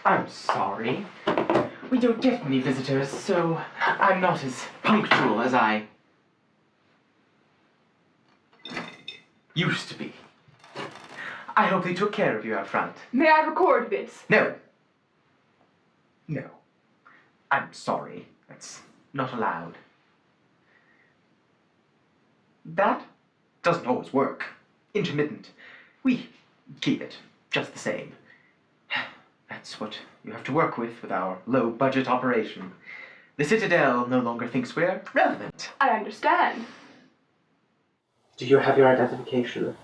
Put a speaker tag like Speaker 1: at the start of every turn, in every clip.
Speaker 1: I'm sorry. We don't get many visitors, so I'm not as punctual as I used to be. I hope they took care of you out front.
Speaker 2: May I record this?
Speaker 1: No. No. I'm sorry. That's not allowed. That doesn't always work. Intermittent. We keep it just the same. That's what you have to work with our low-budget operation. The Citadel no longer thinks we're relevant.
Speaker 2: I understand.
Speaker 1: Do you have your identification?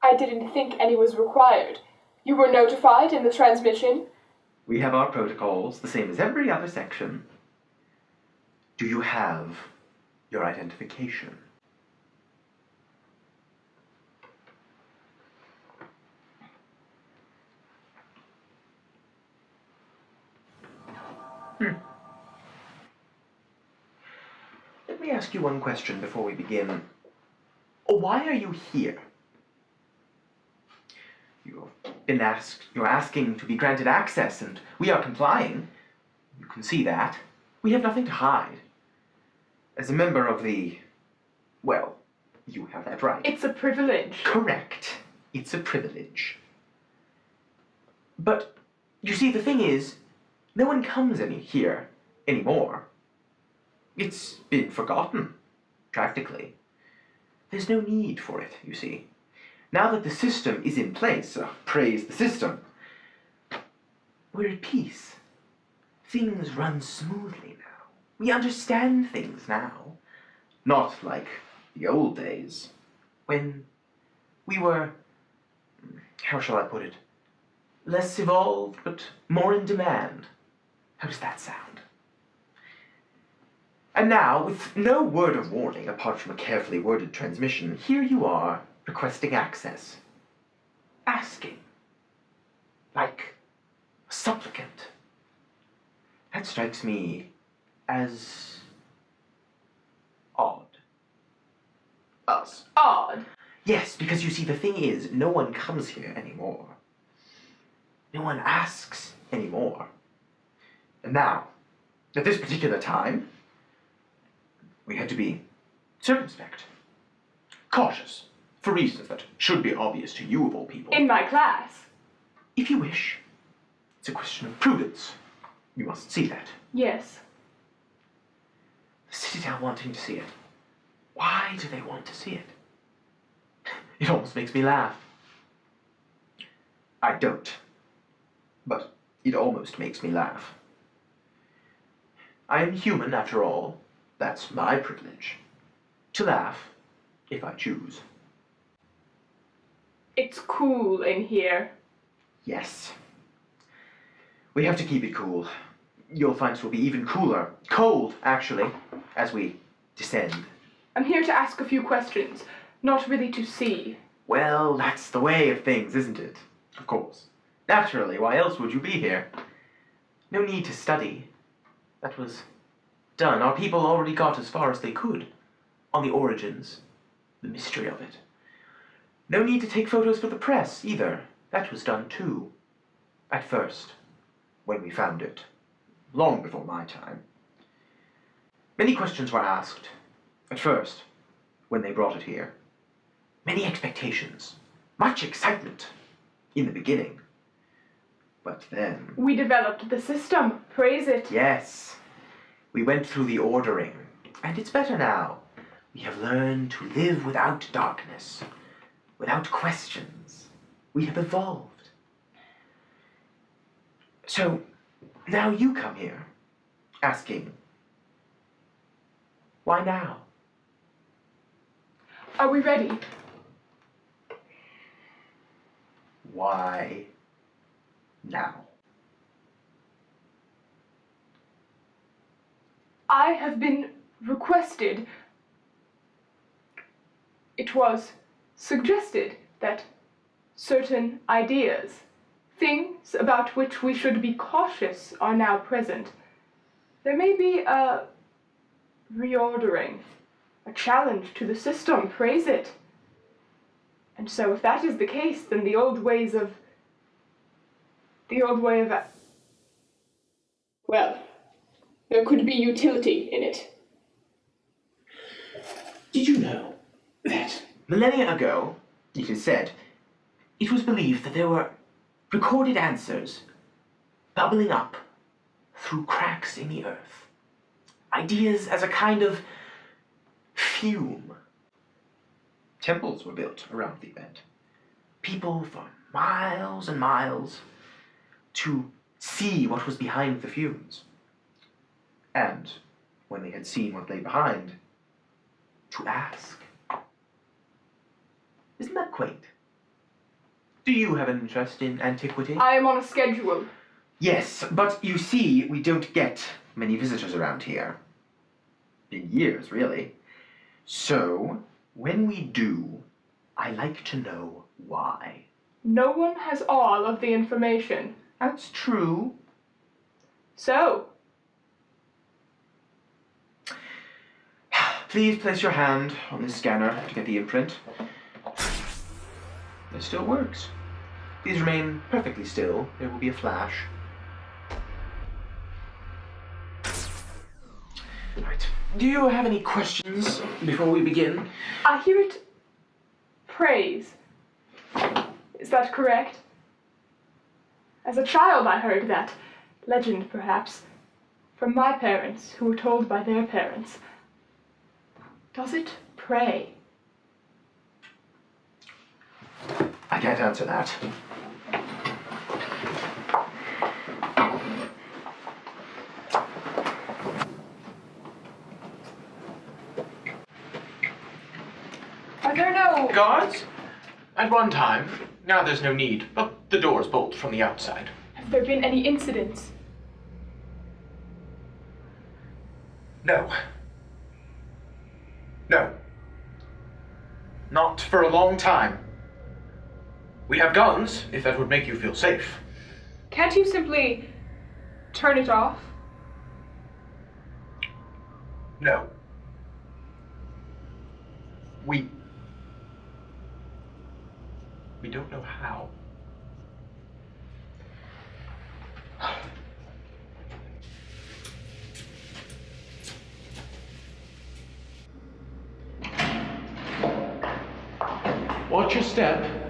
Speaker 2: I didn't think any was required. You were notified in the transmission?
Speaker 1: We have our protocols, the same as every other section. Do you have your identification? Let me ask you one question before we begin. Why are you here? You're asking to be granted access, and we are complying. You can see that. We have nothing to hide. As a member of the... well, you have that right.
Speaker 2: It's a privilege.
Speaker 1: Correct. It's a privilege. But, you see, the thing is, no one comes here anymore. It's been forgotten, practically. There's no need for it, you see. Now that the system is in place, praise the system, we're at peace. Things run smoothly now. We understand things now. Not like the old days, when we were, how shall I put it, less evolved, but more in demand. How does that sound? And now, with no word of warning apart from a carefully worded transmission, here you are, requesting access. Asking. Like a supplicant. That strikes me as odd. Us.
Speaker 2: Odd.
Speaker 1: Yes, because you see, the thing is, no one comes here anymore. No one asks anymore. And now, at this particular time, we had to be circumspect, cautious, for reasons that should be obvious to you of all people.
Speaker 2: In my class.
Speaker 1: If you wish. It's a question of prudence. You must see that.
Speaker 2: Yes.
Speaker 1: The Citadel wanting to see it. Why do they want to see it? It almost makes me laugh. I don't. But it almost makes me laugh. I am human, after all. That's my privilege. To laugh, if I choose.
Speaker 2: It's cool in here.
Speaker 1: Yes. We have to keep it cool. You'll find it will be even cooler. Cold, actually, as we descend.
Speaker 2: I'm here to ask a few questions, not really to see.
Speaker 1: Well, that's the way of things, isn't it? Of course. Naturally, why else would you be here? No need to study. That was done. Our people already got as far as they could on the origins, the mystery of it. No need to take photos for the press, either. That was done too. At first, when we found it. Long before my time. Many questions were asked. At first, when they brought it here. Many expectations. Much excitement. In the beginning. But then...
Speaker 2: We developed the system. Praise it.
Speaker 1: Yes. We went through the ordering. And it's better now. We have learned to live without darkness. Without questions. We have evolved. So, now you come here, asking, why now?
Speaker 2: Are we ready?
Speaker 1: Why now?
Speaker 2: I have been requested. It was suggested that certain ideas, things about which we should be cautious, are now present. There may be a reordering, a challenge to the system, praise it. And so if that is the case, then the old ways of The old way of... Well, there could be utility in it.
Speaker 1: Did you know that millennia ago, it is said, it was believed that there were recorded answers bubbling up through cracks in the earth? Ideas as a kind of fume. Temples were built around the event. People for miles and miles to see what was behind the fumes. And when they had seen what lay behind, to ask. Isn't that quaint? Do you have an interest in antiquity?
Speaker 2: I am on a schedule.
Speaker 1: Yes, but you see, we don't get many visitors around here. In years, really. So, when we do, I like to know why.
Speaker 2: No one has all of the information.
Speaker 1: That's true.
Speaker 2: So,
Speaker 1: Please place your hand on this scanner to get the imprint. It still works. Please remain perfectly still. There will be a flash. Right. Do you have any questions before we begin?
Speaker 2: I hear it praise. Is that correct? As a child I heard that, legend perhaps, from my parents who were told by their parents. Does it pray?
Speaker 1: I can't answer that.
Speaker 2: Are there no...
Speaker 1: Guards? At one time. Now there's no need, but the doors bolt from the outside.
Speaker 2: Have there been any incidents?
Speaker 1: No. No. Not for a long time. We have guns, if that would make you feel safe.
Speaker 2: Can't you simply turn it off?
Speaker 1: No. We don't know how. Watch your step.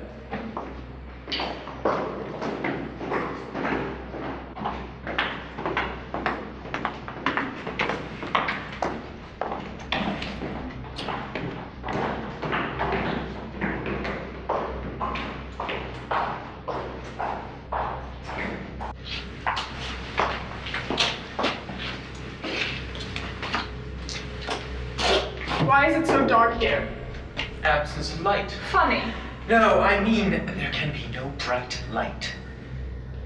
Speaker 2: Why is it so dark here?
Speaker 1: Absence of light.
Speaker 2: Funny.
Speaker 1: No, I mean, there can be no bright light.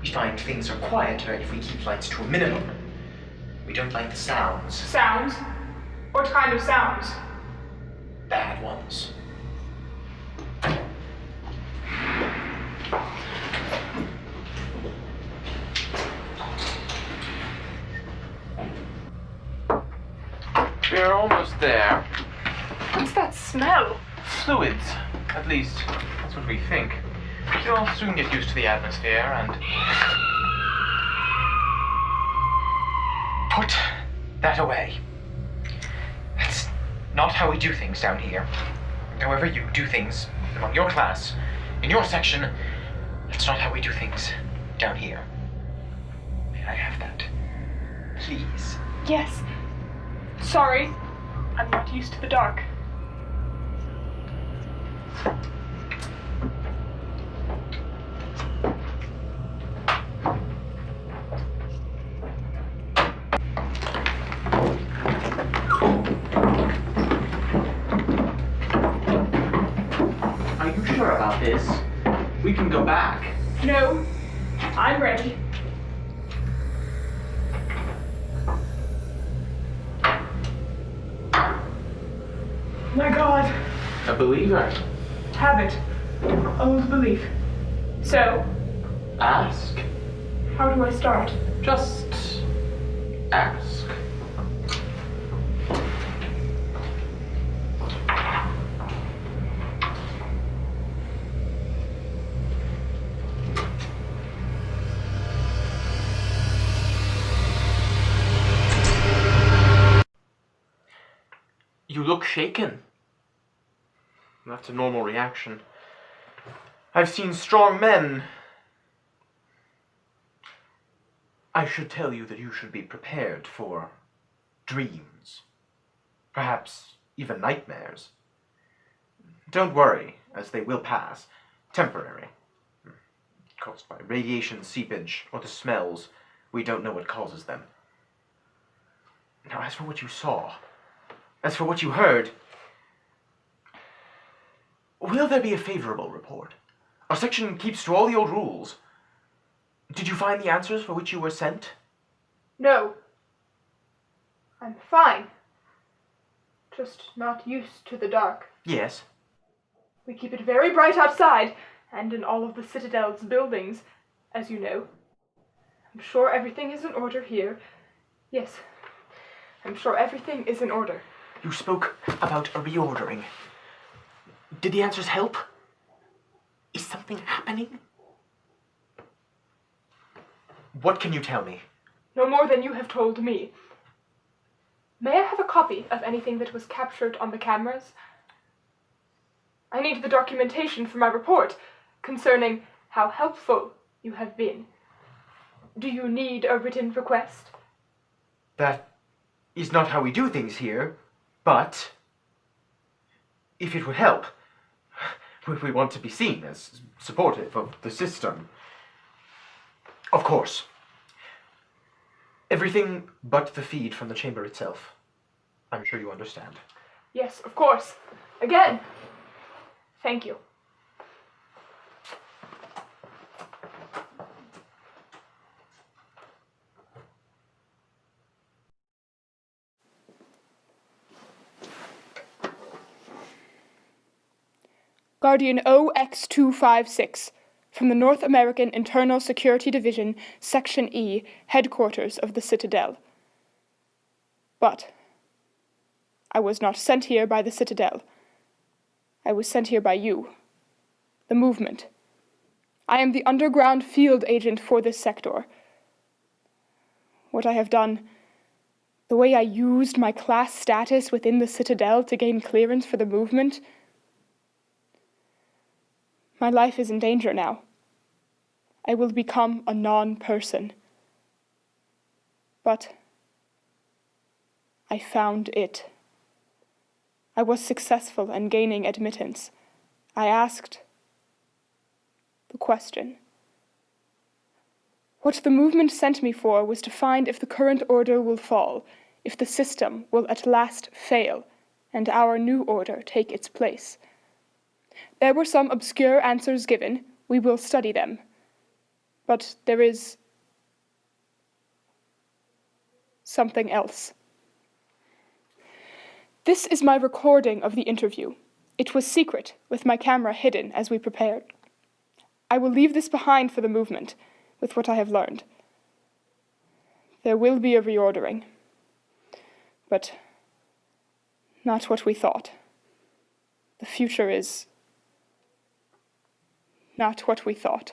Speaker 1: We find things are quieter if we keep lights to a minimum. We don't like the sounds.
Speaker 2: Sounds? What kind of sounds?
Speaker 1: Bad ones. We're almost there.
Speaker 2: What's that smell?
Speaker 1: Fluids. At least, that's what we think. You'll soon get used to the atmosphere and... Put that away. That's not how we do things down here. However you do things among your class, in your section, that's not how we do things down here. May I have that? Please.
Speaker 2: Yes. Sorry. I'm not used to the dark.
Speaker 1: Are you sure about this? We can go back.
Speaker 2: No. I'm ready. My God.
Speaker 1: A believer.
Speaker 2: Habit. Old belief. So,
Speaker 1: Ask.
Speaker 2: how do I start?
Speaker 1: Just ask. You look shaken. That's a normal reaction. I've seen strong men. I should tell you that you should be prepared for dreams. Perhaps even nightmares. Don't worry, as they will pass. Temporary. Caused by radiation seepage or the smells. We don't know what causes them. Now, as for what you saw, as for what you heard, will there be a favorable report? Our section keeps to all the old rules. Did you find the answers for which you were sent?
Speaker 2: No. I'm fine. Just not used to the dark.
Speaker 1: Yes.
Speaker 2: We keep it very bright outside, and in all of the Citadel's buildings, as you know. I'm sure everything is in order here. Yes, I'm sure everything is in order.
Speaker 1: You spoke about a reordering. Did the answers help? Is something happening? What can you tell me?
Speaker 2: No more than you have told me. May I have a copy of anything that was captured on the cameras? I need the documentation for my report concerning how helpful you have been. Do you need a written request?
Speaker 1: That is not how we do things here, but if it would help, we want to be seen as supportive of the system. Of course. Everything but the feed from the chamber itself. I'm sure you understand.
Speaker 2: Yes, of course. Again, thank you. Guardian OX256, from the North American Internal Security Division, Section E, headquarters of the Citadel. But I was not sent here by the Citadel. I was sent here by you, the movement. I am the underground field agent for this sector. What I have done, the way I used my class status within the Citadel to gain clearance for the movement, my life is in danger now. I will become a non-person. But I found it. I was successful in gaining admittance. I asked the question. What the movement sent me for was to find if the current order will fall, if the system will at last fail, and our new order take its place. There were some obscure answers given. We will study them. But there is something else. This is my recording of the interview. It was secret, with my camera hidden as we prepared. I will leave this behind for the movement, with what I have learned. There will be a reordering, but not what we thought. The future is not what we thought.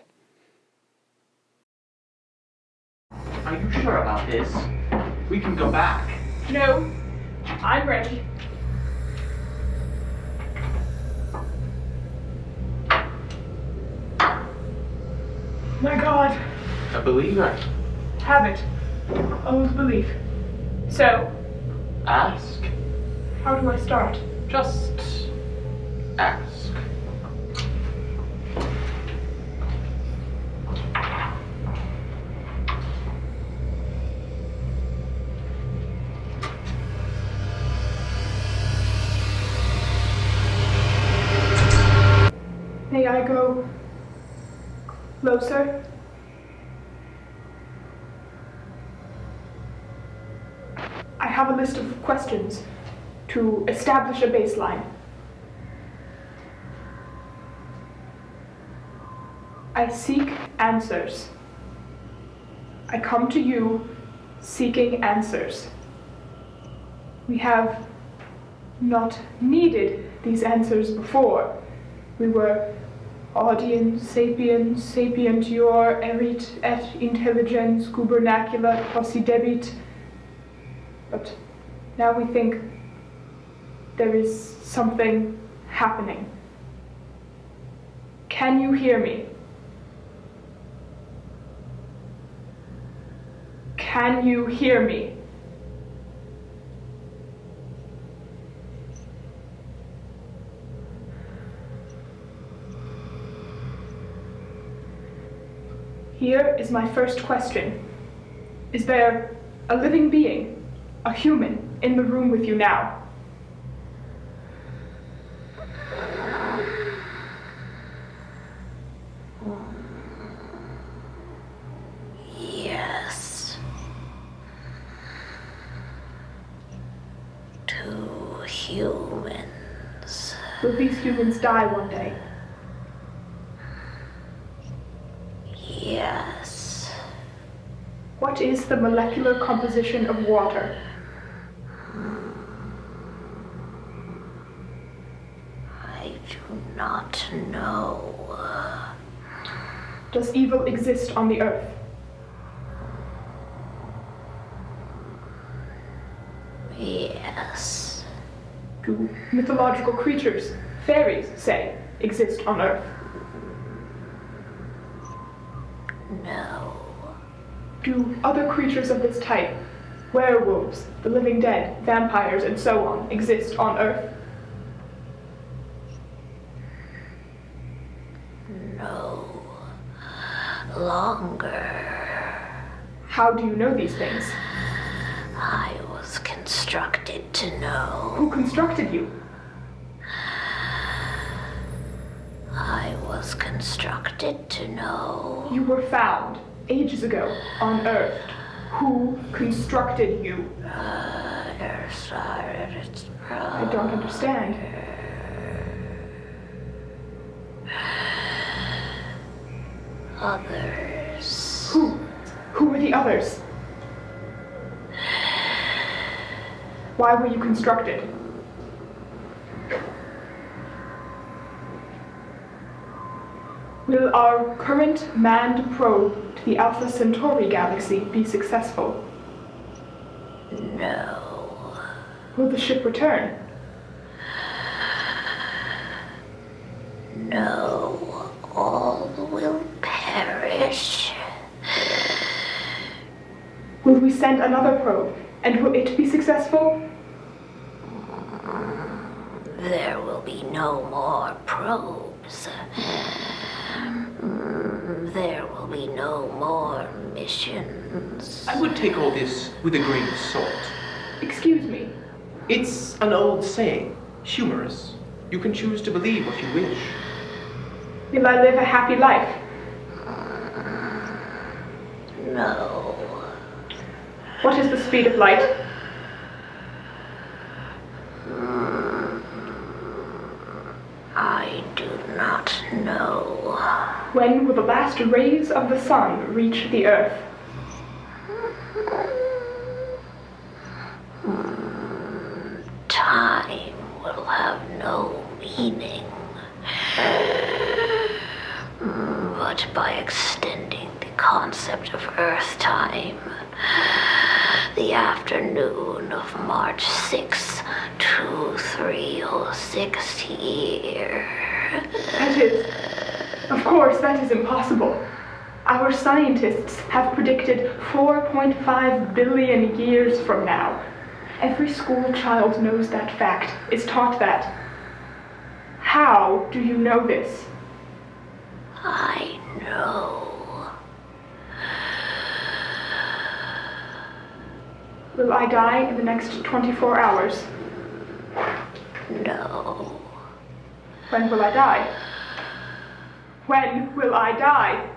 Speaker 1: Are you sure about this? We can go back.
Speaker 2: No, I'm ready. My God.
Speaker 1: A believer.
Speaker 2: Habit. Old belief. So,
Speaker 1: Ask.
Speaker 2: how do I start?
Speaker 1: Just ask.
Speaker 2: May I go closer? I have a list of questions to establish a baseline. I seek answers. I come to you seeking answers. We have not needed these answers before. We were audiens, sapiens, sapientior, erit et intelligens gubernacula possidebit. But now we think There is something happening. Can you hear me? Can you hear me? Here is my first question. Is there a living being, a human, in the room with you now?
Speaker 3: Yes. 2 humans.
Speaker 2: Will these humans die one day?
Speaker 3: Yes.
Speaker 2: What is the molecular composition of water?
Speaker 3: I do not know.
Speaker 2: Does evil exist on the earth?
Speaker 3: Yes.
Speaker 2: Do mythological creatures, fairies, say, exist on earth?
Speaker 3: No.
Speaker 2: Do other creatures of this type, werewolves, the living dead, vampires, and so on, exist on earth?
Speaker 3: No. Longer.
Speaker 2: How do you know these things?
Speaker 3: I was constructed to know.
Speaker 2: Who constructed you?
Speaker 3: I was constructed to know.
Speaker 2: You were found ages ago on Earth. Who constructed you? I don't understand.
Speaker 3: Others.
Speaker 2: Who? Who were the others? Why were you constructed? Will our current manned probe to the Alpha Centauri galaxy be successful?
Speaker 3: No.
Speaker 2: Will the ship return?
Speaker 3: No. All will perish.
Speaker 2: Will we send another probe, and will it be successful?
Speaker 3: There will be no more probes. There will be no more missions.
Speaker 1: I would take all this with a grain of salt.
Speaker 2: Excuse me.
Speaker 1: It's an old saying, humorous. You can choose to believe what you wish.
Speaker 2: Will I live a happy life?
Speaker 3: No.
Speaker 2: What is the speed of light?
Speaker 3: I do not know.
Speaker 2: When will the last rays of the sun reach the earth?
Speaker 3: Time will have no meaning. But by extending the concept of Earth time, the afternoon of March 6, 2306 here.
Speaker 2: Of course, that is impossible. Our scientists have predicted 4.5 billion years from now. Every school child knows that fact, is taught that. How do you know this?
Speaker 3: I know.
Speaker 2: Will I die in the next 24 hours?
Speaker 3: No.
Speaker 2: When will I die? When will I die?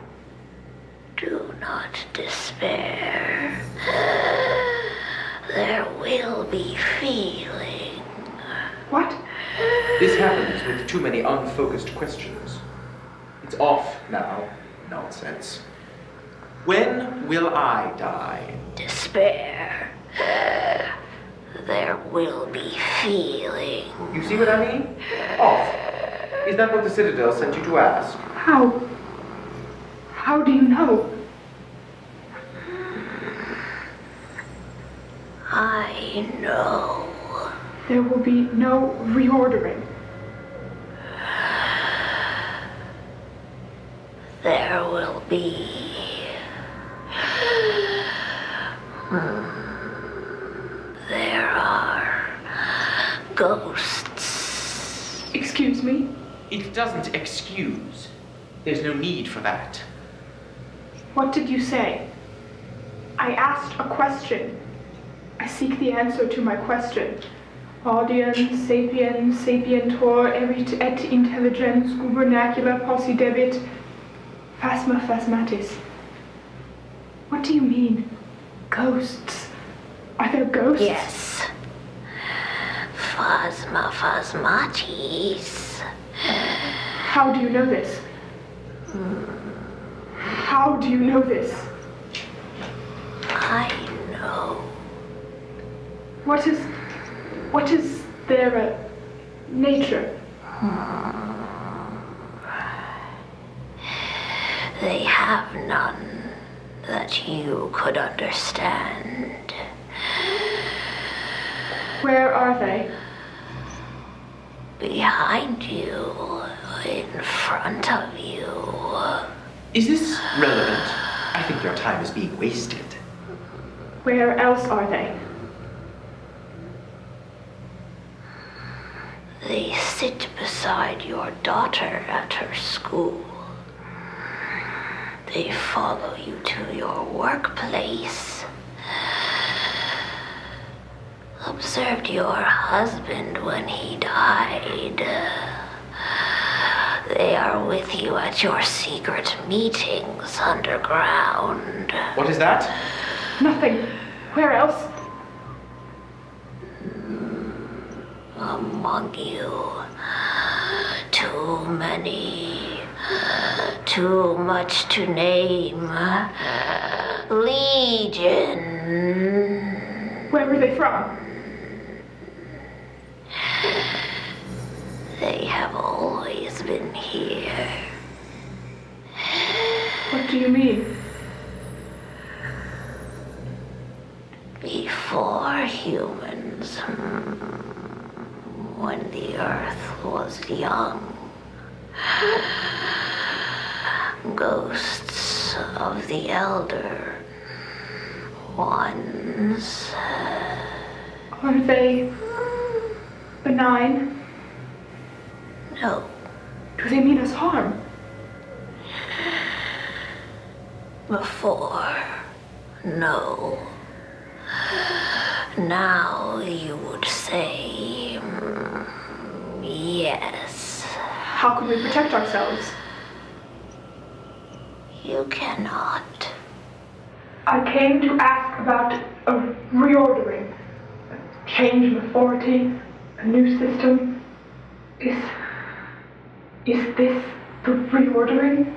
Speaker 3: Do not despair. There will be feeling.
Speaker 2: What?
Speaker 1: This happens with too many unfocused questions. It's off now. Nonsense. When will I die?
Speaker 3: Despair. There will be feeling.
Speaker 1: You see what I mean? Off. Is that what the Citadel sent you to ask?
Speaker 2: How? How do you know?
Speaker 3: I know.
Speaker 2: There will be no reordering.
Speaker 3: There will be. There are ghosts.
Speaker 2: Excuse me?
Speaker 1: It doesn't excuse. There's no need for that.
Speaker 2: What did you say? I asked a question. I seek the answer to my question. Audiens, sapiens, sapientor, erit et intelligens, gubernacula possidebit, phasma phasmatis. What do you mean? Ghosts? Are there ghosts?
Speaker 3: Yes. Phasma phasmatis.
Speaker 2: How do you know this? How do you know this?
Speaker 3: I know.
Speaker 2: What is their nature?
Speaker 3: They have none that you could understand.
Speaker 2: Where are they?
Speaker 3: Behind you, in front of you.
Speaker 1: Is this relevant? I think your time is being wasted.
Speaker 2: Where else are they?
Speaker 3: They sit beside your daughter at her school. They follow you to your workplace. Observed your husband when he died. They are with you at your secret meetings underground.
Speaker 1: What is that?
Speaker 2: Nothing. Where else?
Speaker 3: Among you. Too many. Too much to name. Legion.
Speaker 2: Where were they from?
Speaker 3: They have always been here.
Speaker 2: What do you mean?
Speaker 3: Before humans, when the earth was young, ghosts of the elder ones.
Speaker 2: Are they benign?
Speaker 3: No,
Speaker 2: Do they mean us harm?
Speaker 3: before, no. Now you would say, yes.
Speaker 2: How can we protect ourselves?
Speaker 3: You cannot.
Speaker 2: I came to ask about a reordering. A change in authority, a new system. Is this the reordering?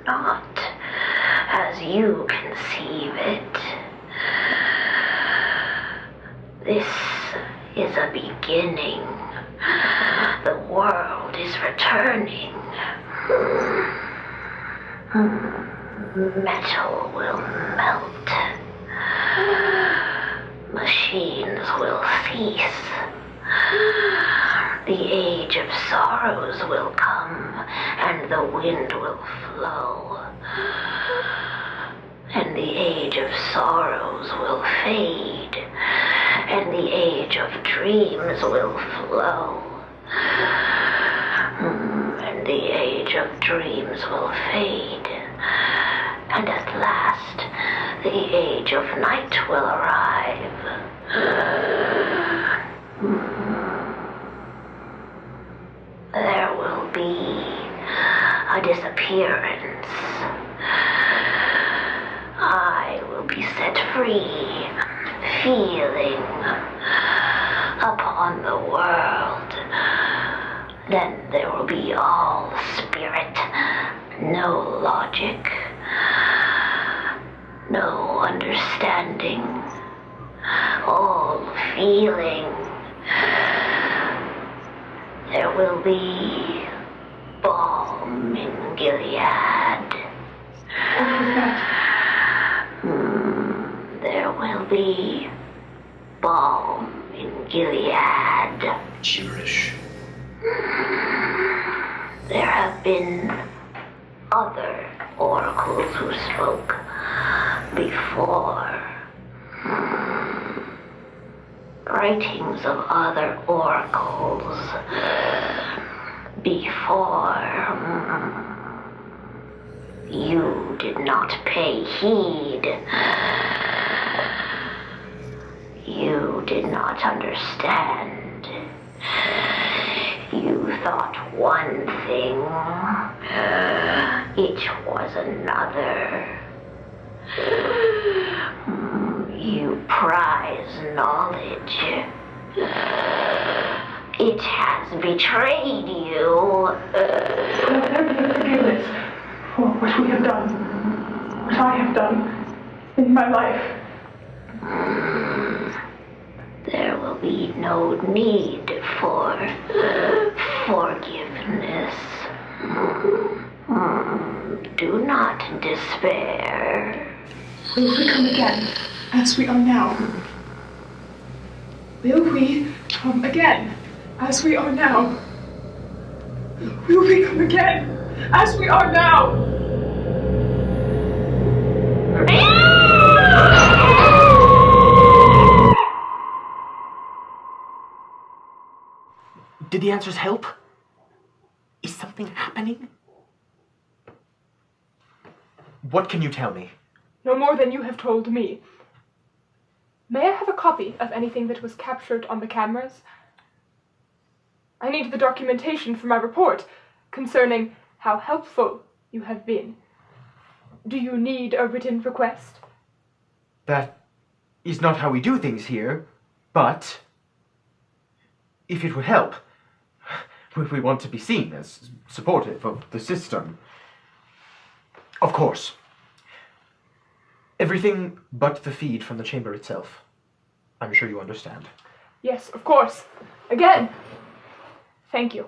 Speaker 3: Not as you conceive it. This is a beginning. The world is returning. Metal will melt. Machines will cease. The age of sorrows will come, and the wind will flow. And the age of sorrows will fade, and the age of dreams will flow. And the age of dreams will fade, and at last the age of night will arrive. There will be a disappearance. I will be set free, feeling upon the world. Then there will be all spirit, no logic, no understanding, all feeling. There will be balm in Gilead.
Speaker 2: What was that?
Speaker 3: There will be balm in Gilead.
Speaker 4: Gibberish.
Speaker 3: There have been other oracles who spoke before. Writings of other oracles before. You did not pay heed. You did not understand. You thought one thing. It was another. You prize knowledge. It has betrayed you.
Speaker 2: Forgive us for what we have done, what I have done in my life.
Speaker 3: There will be no need for forgiveness. Do not despair.
Speaker 2: Will we come again, as we are now? Will we come again, as we are now? Will we come again, as we are now?
Speaker 1: Did the answers help? Is something happening? What can you tell me?
Speaker 2: No more than you have told me. May I have a copy of anything that was captured on the cameras? I need the documentation for my report concerning how helpful you have been. Do you need a written request?
Speaker 1: That is not how we do things here, but if it would help, we want to be seen as supportive of the system. Of course. Everything but the feed from the chamber itself. I'm sure you understand.
Speaker 2: Yes, of course. Again, thank you.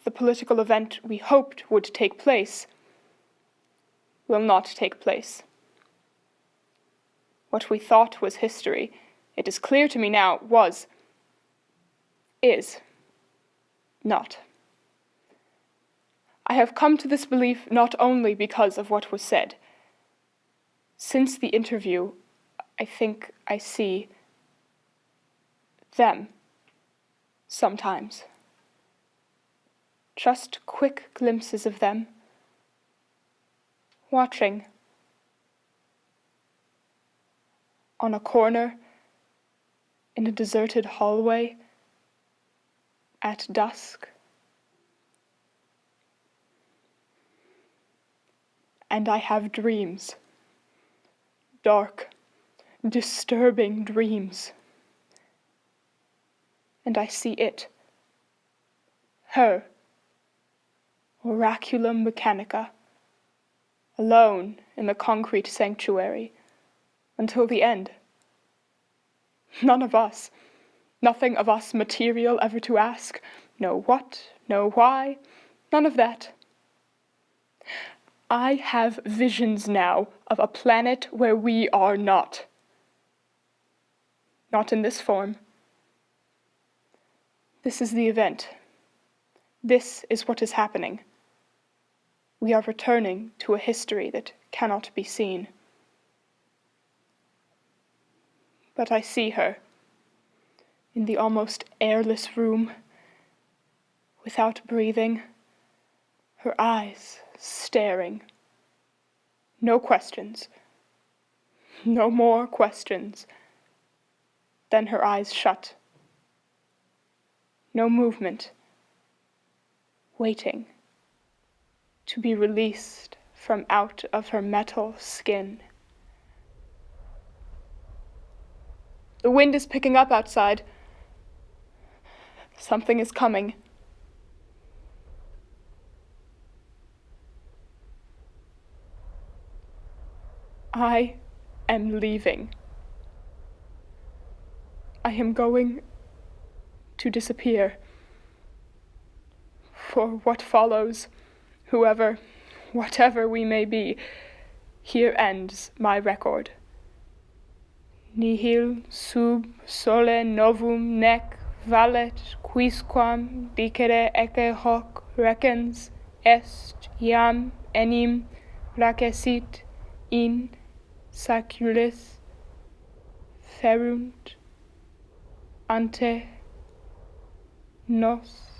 Speaker 2: The political event we hoped would take place will not take place. What we thought was history, it is clear to me now, is not. I have come to this belief not only because of what was said. Since the interview, I think I see them sometimes. Just quick glimpses of them, watching on a corner in a deserted hallway at dusk. And I have dreams, dark, disturbing dreams. And I see it, her, Oraculum Mechanica, alone in the concrete sanctuary, until the end. None of us, nothing of us material ever to ask, no what, no why, none of that. I have visions now of a planet where we are not. Not in this form. This is the event. This is what is happening. We are returning to a history that cannot be seen. But I see her in the almost airless room, without breathing, her eyes staring. No questions. No more questions. Then her eyes shut. No movement. Waiting to be released from out of her metal skin. The wind is picking up outside. Something is coming. I am leaving. I am going to disappear. For what follows, whatever we may be, here ends my record. Nihil sub sole novum nec valet quisquam dicere ecce hoc recens est iam enim placessit in saculis ferunt ante nos